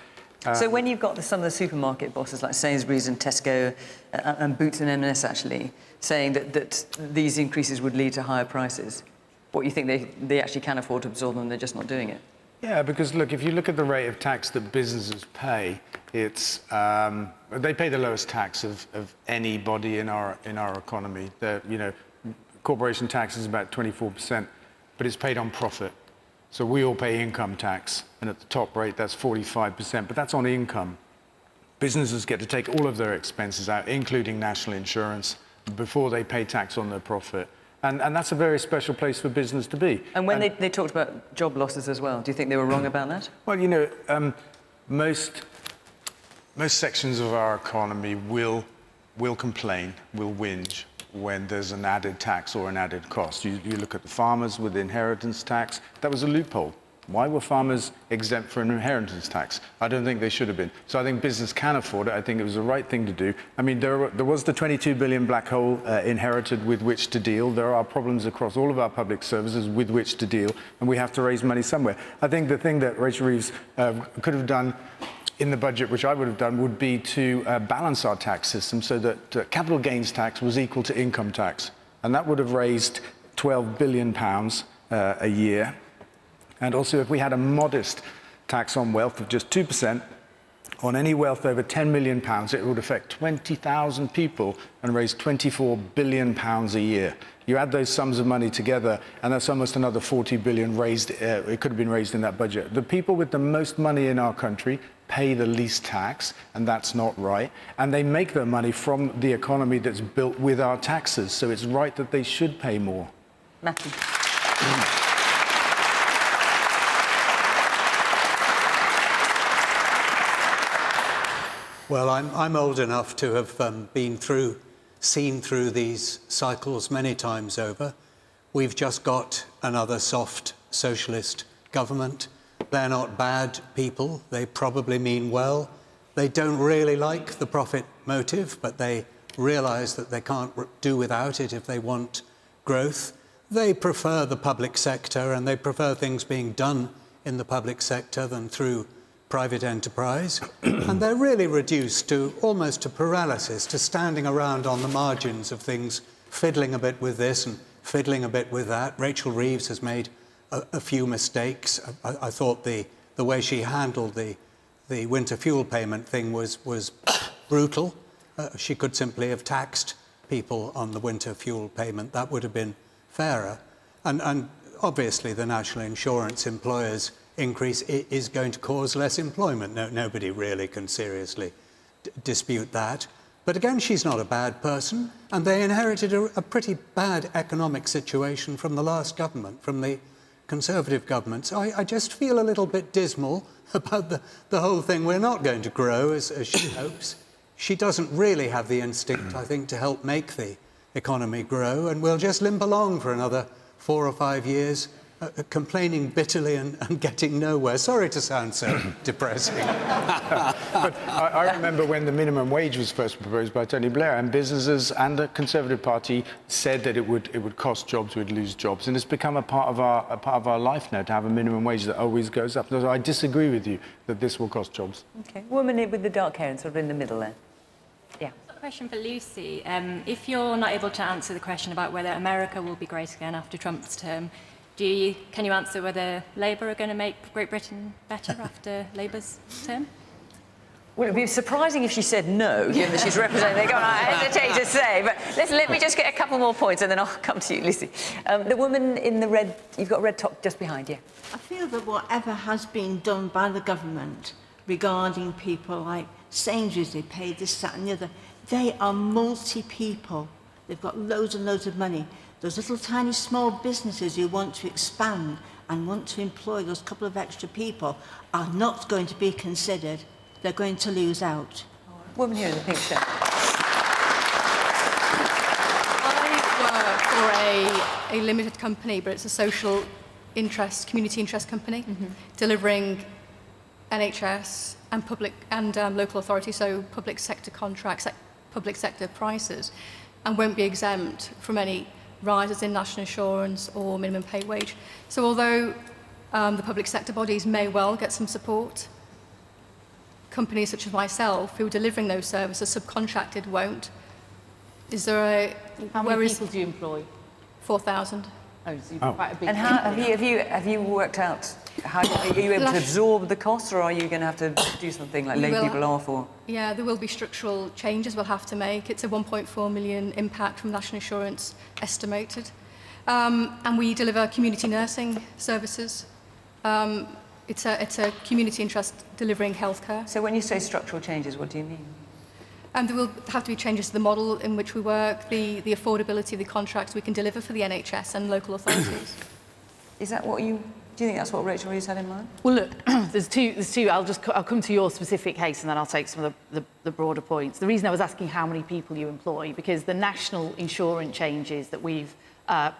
So when you've got some of the supermarket bosses like Sainsbury's and Tesco and Boots and M&S actually saying that these increases would lead to higher prices, what you think they actually can afford to absorb them, they're just not doing it? Yeah, because look, if you look at the rate of tax that businesses pay, it's they pay the lowest tax of anybody in our economy. Corporation tax is about 24%, but it's paid on profit. So we all pay income tax, and at the top rate, that's 45%, but that's on income. Businesses get to take all of their expenses out, including national insurance, before they pay tax on their profit. And that's a very special place for business to be. And when they talked about job losses as well, do you think they were wrong about that? Well, most sections of our economy will complain, will whinge when there's an added tax or an added cost. You look at the farmers with inheritance tax. That was a loophole. Why were farmers exempt from inheritance tax? I don't think they should have been. So I think business can afford it. I think it was the right thing to do. I mean, there was the 22 billion black hole inherited with which to deal. There are problems across all of our public services with which to deal, and we have to raise money somewhere. I think the thing that Rachel Reeves could have done in the budget, which I would have done, would be to balance our tax system so that capital gains tax was equal to income tax. And that would have raised £12 billion a year. And also, if we had a modest tax on wealth of just 2%, on any wealth over £10 million, it would affect 20,000 people and raise £24 billion a year. You add those sums of money together, and that's almost another 40 billion raised. It could have been raised in that budget. The people with the most money in our country pay the least tax, and that's not right. And they make their money from the economy that's built with our taxes, so it's right that they should pay more. Matthew. Well, I'm old enough to have seen through these cycles many times over. We've just got another soft socialist government. They're not bad people. They probably mean well. They don't really like the profit motive, but they realise that they can't do without it if they want growth. They prefer the public sector, and they prefer things being done in the public sector than through private enterprise. And they're really reduced to almost to paralysis, to standing around on the margins of things, fiddling a bit with this and fiddling a bit with that. Rachel Reeves has made a few mistakes. I thought the way she handled the winter fuel payment thing was brutal. She could simply have taxed people on the winter fuel payment. That would have been fairer. And obviously the national insurance employers' increase is going to cause less employment. Nobody really can seriously dispute that. But again, she's not a bad person, and they inherited a pretty bad economic situation from the last government, from the Conservative government. So I just feel a little bit dismal about the whole thing. We're not going to grow as she hopes. She doesn't really have the instinct, I think, to help make the economy grow, and we'll just limp along for another 4 or 5 years, complaining bitterly and getting nowhere. Sorry to sound so depressing. But I remember when the minimum wage was first proposed by Tony Blair, and businesses and the Conservative Party said that it would cost jobs, we'd lose jobs, and it's become a part of our life now to have a minimum wage that always goes up. So I disagree with you that this will cost jobs. Okay, woman with the dark hair and sort of in the middle there. Yeah. Question for Lucy. If you're not able to answer the question about whether America will be great again after Trump's term, can you answer whether Labour are going to make Great Britain better after Labour's term? Well, it would be surprising if she said no, given that she's representing the government. I hesitate to say, but let me just get a couple more points and then I'll come to you, Lucy. The woman in the red, you've got a red top just behind you. I feel that whatever has been done by the government regarding people like Sainsbury's, they pay this, that and the other, they are multi-people. They've got loads and loads of money. Those little tiny small businesses who want to expand and want to employ those couple of extra people are not going to be considered. They're going to lose out. Woman here in the pink shirt. I work for a limited company, but it's a social interest, community interest company, delivering NHS and public and local authority, so public sector contracts, public sector prices, and won't be exempt from any rises in national insurance or minimum pay wage. So although the public sector bodies may well get some support, companies such as myself who are delivering those services, subcontracted, won't. Is there a... How many people do you employ? 4,000. Oh, so you've got quite a big... And how, have you worked out, how, are you able to absorb the costs, or are you going to have to do something like lay people off? Or? Yeah, there will be structural changes we'll have to make. It's a 1.4 million impact from national insurance estimated. And we deliver community nursing services. It's a community interest delivering healthcare. So when you say structural changes, what do you mean? There will have to be changes to the model in which we work, the affordability of the contracts we can deliver for the NHS and local authorities. Is that what you... Do you think that's what Rachel Reeves had in mind? Well, look, there's two. I'll come to your specific case and then I'll take some of the broader points. The reason I was asking how many people you employ, because the national insurance changes that we've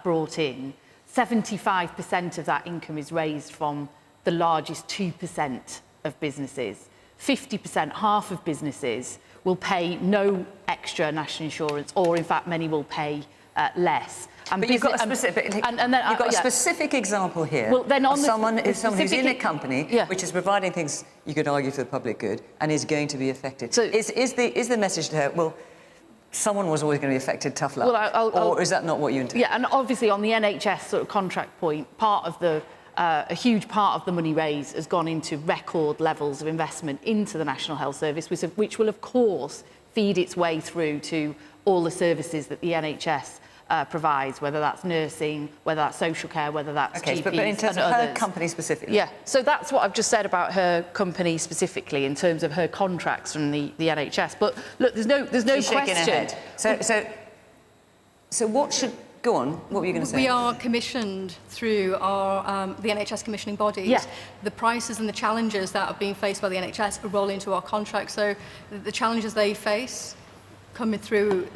brought in, 75% of that income is raised from the largest 2% of businesses. 50%, half of businesses, will pay no extra national insurance, or in fact many will pay less. And but you've got a specific, you've got a specific example here. Well, then on someone who's in a company which is providing things you could argue for the public good and is going to be affected. So is the message to her, well, someone was always going to be affected, tough luck, or is that not what you intend? Yeah, and obviously on the NHS sort of contract point, part of the a huge part of the money raised has gone into record levels of investment into the National Health Service, which will of course feed its way through to all the services that the NHS provides, whether that's nursing, whether that's social care, whether that's GPs but in terms of her company specifically. Yeah, so that's what I've just said about her company specifically in terms of her contracts from the NHS. But look, there's no question. So what should go on? What were you going to say? We are commissioned through our the NHS commissioning bodies. Yeah. The prices and the challenges that are being faced by the NHS roll into our contracts. So the challenges they face coming through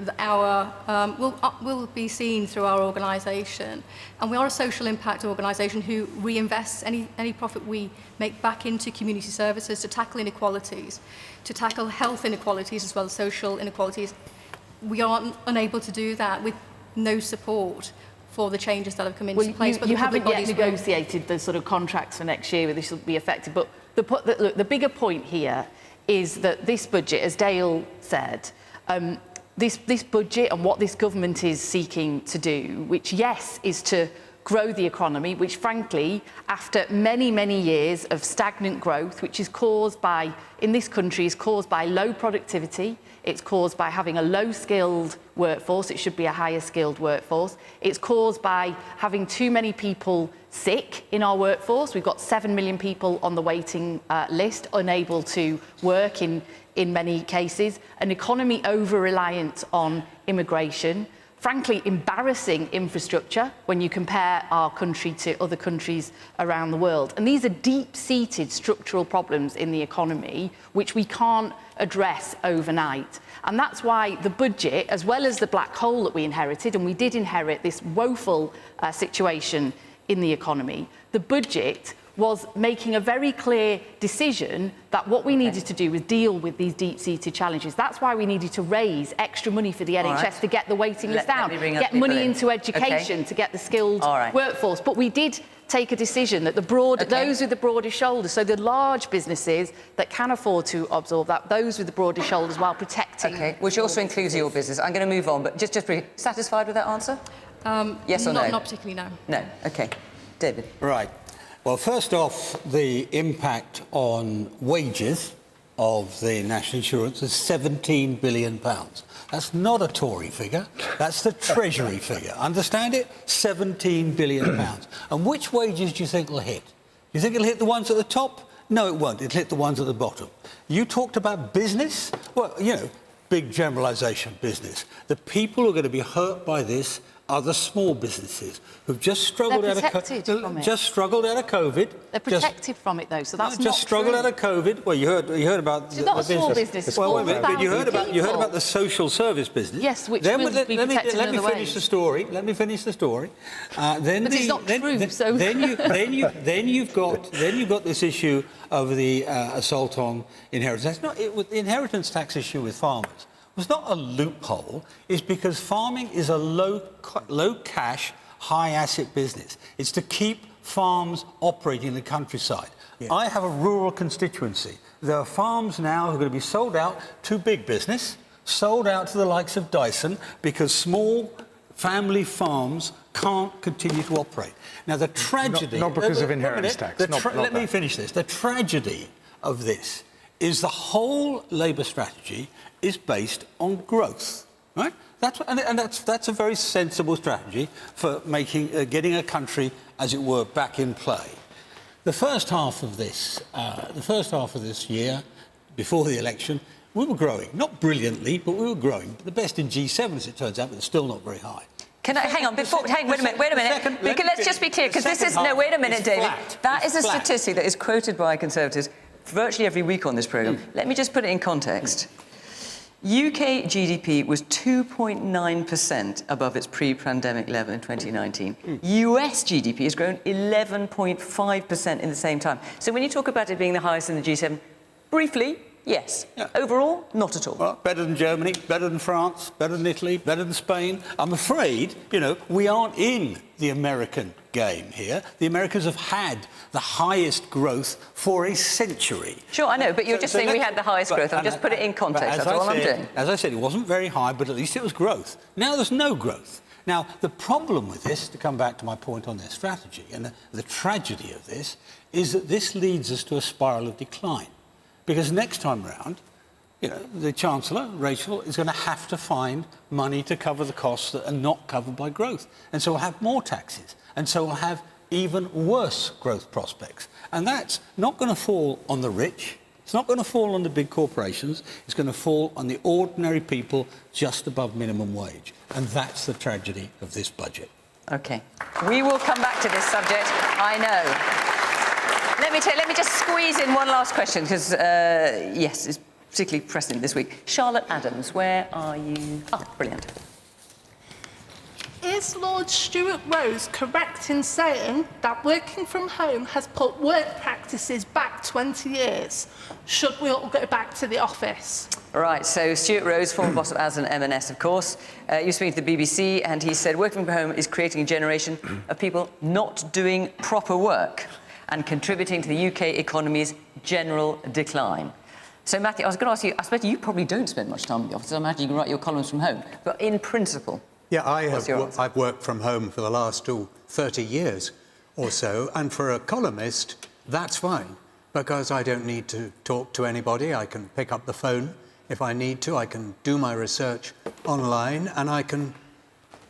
will be seen through our organisation, and we are a social impact organisation who reinvests any profit we make back into community services to tackle inequalities, to tackle health inequalities as well as social inequalities. We are unable to do that with no support for the changes that have come into place. You haven't yet negotiated the sort of contracts for next year where this will be affected, but the bigger point here is that this budget, as Dale said, this budget and what this government is seeking to do, which, yes, is to grow the economy, which, frankly, after many, many years of stagnant growth, which is caused by, in this country, is caused by low productivity, it's caused by having a low-skilled workforce, it should be a higher-skilled workforce, it's caused by having too many people sick in our workforce. We've got 7 million people on the waiting list, unable to work in many cases, an economy over-reliant on immigration, frankly, embarrassing infrastructure when you compare our country to other countries around the world. And these are deep-seated structural problems in the economy which we can't address overnight. And that's why the budget, as well as the black hole that we inherited, and we did inherit this woeful situation in the economy, the budget was making a very clear decision that what we needed to do was deal with these deep-seated challenges. That's why we needed to raise extra money for the NHS to get the waiting list down, get money into education to get the skilled workforce. But we did take a decision that those with the broadest shoulders, so the large businesses that can afford to absorb that, those with the broadest shoulders while protecting... OK, which also includes your business. I'm going to move on, but just briefly, satisfied with that answer? Yes or no? Not particularly, no. No, OK. David? Right. Well, first off, the impact on wages of the national insurance is £17 billion. That's not a Tory figure, that's the Treasury figure. Understand it? £17 billion. And which wages do you think will hit? Do you think it'll hit the ones at the top? No, it won't. It'll hit the ones at the bottom. You talked about business? Well, you know, big generalisation business. The people who are going to be hurt by this are the small businesses who've just struggled out of COVID. They're protected from it, though, so that's just struggled out of COVID. Well, you heard about the not a small business. Well, wait a minute, you heard about the social service business. Yes, which will be protected in other ways. Let me finish the story. But it's not true. So then you've got this issue of the assault on inheritance. The inheritance tax issue with farmers was not a loophole. It's because farming is a low cash, high asset business. It's to keep farms operating in the countryside. Yeah. I have a rural constituency. There are farms now who are going to be sold out to big business, sold out to the likes of Dyson, because small family farms can't continue to operate. Now, the tragedy... Not because of inheritance tax. Let me finish this. The tragedy of this is the whole Labour strategy is based on growth, right? That's a very sensible strategy for getting a country, as it were, back in play. The first half of this year, before the election, we were growing, not brilliantly, but we were growing. The best in G7, as it turns out, but still not very high. Can I hang on? Wait a minute. Let's just be clear, because this is wait a minute, David. That is a statistic that is quoted by Conservatives virtually every week on this programme. Let me just put it in context. UK GDP was 2.9% above its pre-pandemic level in 2019. US GDP has grown 11.5% in the same time. So when you talk about it being the highest in the G7, briefly, yes. Yeah. Overall, not at all. Well, better than Germany, better than France, better than Italy, better than Spain. I'm afraid, you know, we aren't in the American game here. The Americans have had the highest growth for a century. Sure, I know, but you're just saying we had the highest growth. I'll just put it in context, that's all I'm doing. As I said, it wasn't very high, but at least it was growth. Now there's no growth. Now, the problem with this, to come back to my point on their strategy, and the tragedy of this, is that this leads us to a spiral of decline. Because next time round, you know, the Chancellor, Rachel, is going to have to find money to cover the costs that are not covered by growth. And so we'll have more taxes. And so we'll have even worse growth prospects. And that's not going to fall on the rich. It's not going to fall on the big corporations. It's going to fall on the ordinary people just above minimum wage. And that's the tragedy of this budget. OK. We will come back to this subject, I know. Let me just squeeze in one last question, because, yes, it's particularly pressing this week. Charlotte Adams, where are you? Oh, brilliant. Is Lord Stuart Rose correct in saying that working from home has put work practices back 20 years? Should we all go back to the office? Right, so Stuart Rose, former boss of Asda and M&S, of course, used to speak to the BBC, and he said working from home is creating a generation of people not doing proper work and contributing to the UK economy's general decline. So, Matthew, I was going to ask you, I suppose you probably don't spend much time in the office. I imagine you can write your columns from home. But in principle, yeah, I've worked from home for the last 30 years or so. And for a columnist, that's fine, because I don't need to talk to anybody. I can pick up the phone if I need to. I can do my research online, and I can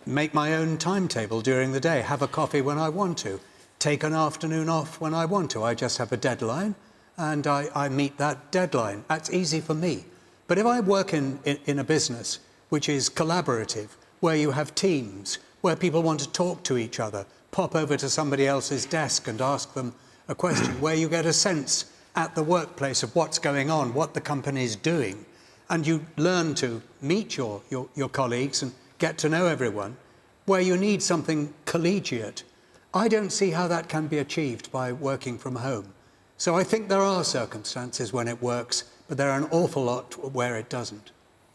make my own timetable during the day, have a coffee when I want to, take an afternoon off when I want to. I just have a deadline, and I meet that deadline. That's easy for me. But if I work in a business which is collaborative, where you have teams, where people want to talk to each other, pop over to somebody else's desk and ask them a question, where you get a sense at the workplace of what's going on, what the company's doing, and you learn to meet your colleagues and get to know everyone, where you need something collegiate, I don't see how that can be achieved by working from home. So I think there are circumstances when it works, but there are an awful lot where it doesn't.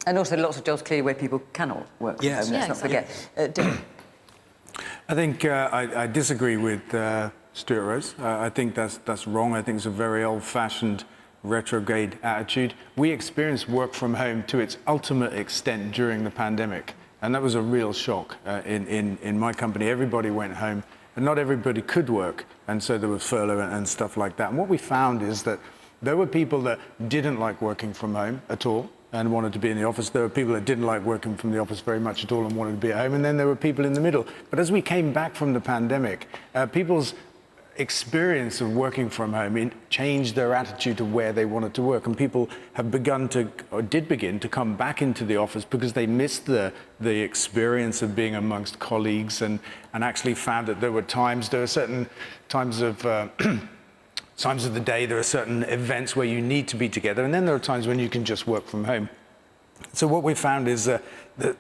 And also lots of jobs clearly where people cannot work from home, let's not forget. Dylan. I think I disagree with Stuart Rose. I think that's wrong. I think it's a very old-fashioned, retrograde attitude. We experienced work from home to its ultimate extent during the pandemic, and that was a real shock. In my company, everybody went home, and not everybody could work, and so there was furlough and stuff like that. And what we found is that there were people that didn't like working from home at all and wanted to be in the office. There were people that didn't like working from the office very much at all and wanted to be at home. And then there were people in the middle. But as we came back from the pandemic, people's experience of working from home changed their attitude to where they wanted to work. And people have begun to, or did begin to come back into the office because they missed the experience of being amongst colleagues and actually found that there were certain times of times of the day, there are certain events where you need to be together, and then there are times when you can just work from home. So what we found is that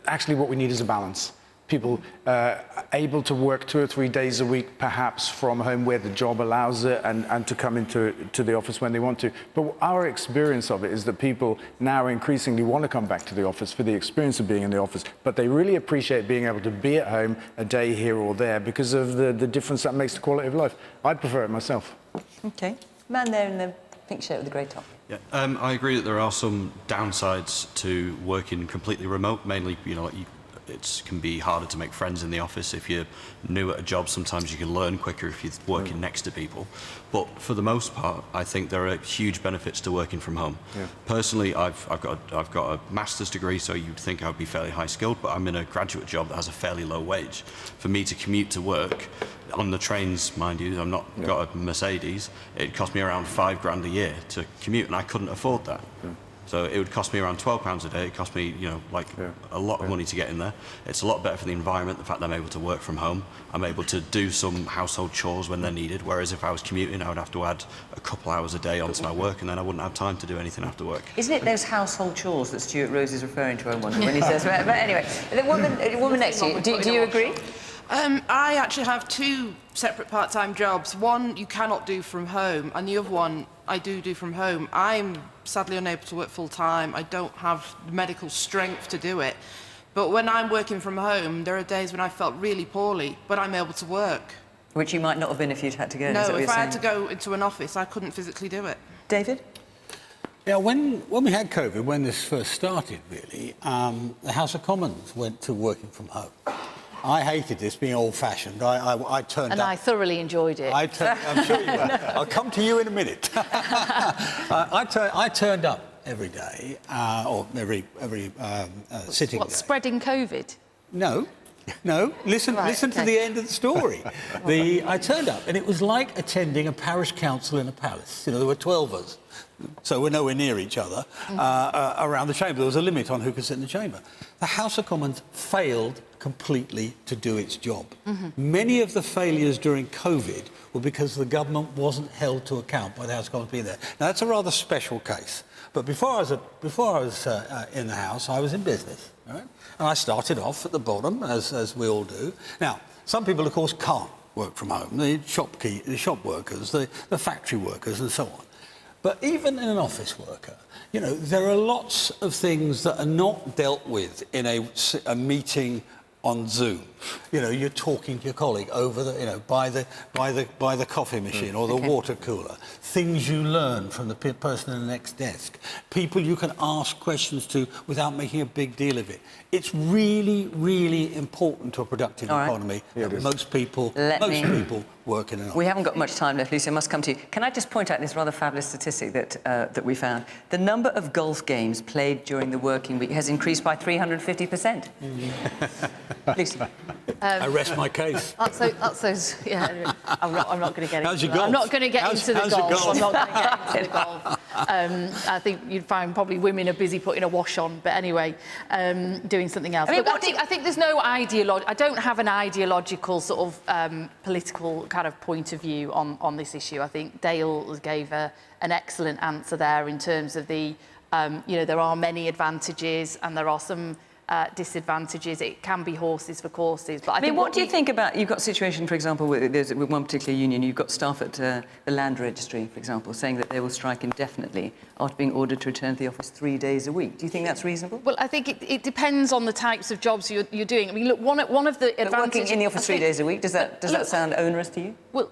actually what we need is a balance. People able to work 2 or 3 days a week, perhaps from home where the job allows it, and to come into the office when they want to. But our experience of it is that people now increasingly want to come back to the office for the experience of being in the office, but they really appreciate being able to be at home a day here or there because of the difference that makes the quality of life. I prefer it myself. OK. Man there in the pink shirt with the grey top. Yeah, I agree that there are some downsides to working completely remote, mainly, you know, it can be harder to make friends in the office. If you're new at a job, sometimes you can learn quicker if you're working next to people. But for the most part, I think there are huge benefits to working from home. Yeah. Personally, I've got a master's degree, so you'd think I would be fairly high skilled, but I'm in a graduate job that has a fairly low wage. For me to commute to work, on the trains, mind you, I've not got a Mercedes, it cost me around £5 grand a year to commute, and I couldn't afford that. Yeah. So it would cost me around £12 a day. It cost me, you know, like a lot of money to get in there. It's a lot better for the environment, the fact that I'm able to work from home. I'm able to do some household chores when they're needed, whereas if I was commuting, I would have to add a couple hours a day onto my work, and then I wouldn't have time to do anything after work. Isn't it those household chores that Stuart Rose is referring to, I wonder, when he says... But anyway, the woman next to you, do you agree? I actually have 2 separate part-time jobs. One you cannot do from home, and the other one I do from home. I'm sadly unable to work full-time. I don't have the medical strength to do it. But when I'm working from home, there are days when I felt really poorly, but I'm able to work. Which you might not have been if you'd had to go. No, if I had to go into an office, I couldn't physically do it. David? Yeah, when we had COVID, when this first started, really, the House of Commons went to working from home. I hated this, being old-fashioned. I turned up... And I thoroughly enjoyed it. I'm sure you will. I'll come to you in a minute. I turned up every day, or every sitting day. Spreading COVID? No. Listen to the end of the story. I turned up, and it was like attending a parish council in a palace. You know, there were 12 of us, so we're nowhere near each other, around the chamber. There was a limit on who could sit in the chamber. The House of Commons failed completely to do its job. Many of the failures during COVID were because the government wasn't held to account by the House of Commons being there. Now, that's a rather special case. But before I was in the House, I was in business, right? And I started off at the bottom, as we all do. Now, some people, of course, can't work from home. The shop workers, the factory workers, and so on. But even in an office worker, you know, there are lots of things that are not dealt with in a meeting on Zoom. You know, you're talking to your colleague over the, you know, by the coffee machine or the water cooler. Things you learn from the person in the next desk. People you can ask questions to without making a big deal of it. It's really, really important to a productive economy that most people work in an office. We haven't got much time left, Lucy. I must come to you. Can I just point out this rather fabulous statistic that we found? The number of golf games played during the working week has increased by 350%. Lucy. I rest my case. That's those. Yeah, I'm not going to get into. I'm not going to get into the golf. I'm not going to get into the golf. I think you'd find probably women are busy putting a wash on, but anyway, doing something else. I mean, I think there's no ideology. I don't have an ideological sort of political kind of point of view on this issue. I think Dale gave an excellent answer there in terms of the, you know, there are many advantages and there are some disadvantages. It can be horses for courses. But I mean, what do you think about, you've got a situation, for example, with one particular union, you've got staff at the land registry, for example, saying that they will strike indefinitely after being ordered to return to the office 3 days a week. Do you think that's reasonable? Well, I think it depends on the types of jobs you're doing. I mean, look, one of the advantages... Working in the office 3 days a week, does that sound onerous to you? Well,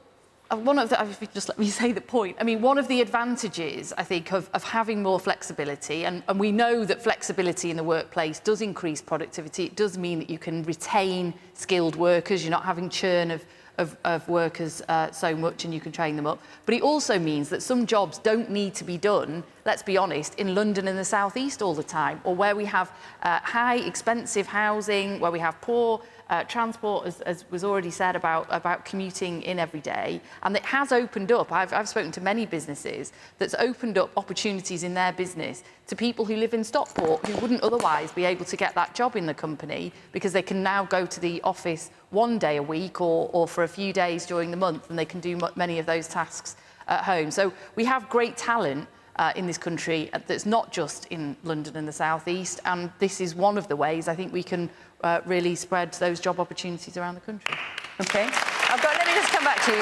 if you just let me say the point. I mean, one of the advantages, I think, of having more flexibility, and we know that flexibility in the workplace does increase productivity. It does mean that you can retain skilled workers. You're not having churn of workers so much, and you can train them up. But it also means that some jobs don't need to be done, let's be honest, in London and the South East all the time, or where we have high, expensive housing, where we have poor transport, as was already said about commuting in every day. And it has opened up, I've spoken to many businesses, that's opened up opportunities in their business to people who live in Stockport who wouldn't otherwise be able to get that job in the company, because they can now go to the office 1 day a week or for a few days during the month, and they can do many of those tasks at home. So we have great talent in this country that's not just in London and the South East, and this is one of the ways I think we can really spread those job opportunities around the country. OK. Let me just come back to you,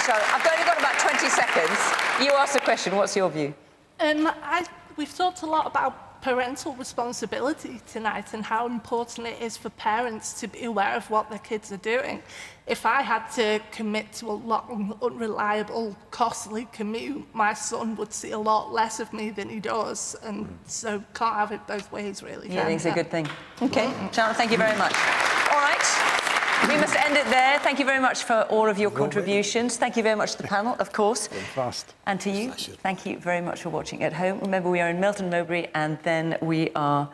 Charlotte. I've only got about 20 seconds. You asked a question. What's your view? We've talked a lot about parental responsibility tonight and how important it is for parents to be aware of what their kids are doing. If I had to commit to a long, unreliable, costly commute, my son would see a lot less of me than he does, and so can't have it both ways, really. Yeah, I think it's a good thing. OK, Charlotte, thank you very much. All right, we must end it there. Thank you very much for all of your contributions. Thank you very much to the panel, of course. Fast. And to you, thank you very much for watching at home. Remember, we are in Melton Mowbray, and then we are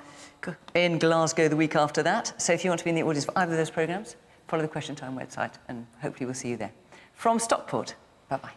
in Glasgow the week after that. So if you want to be in the audience for either of those programmes, follow the Question Time website, and hopefully we'll see you there. From Stockport, bye-bye.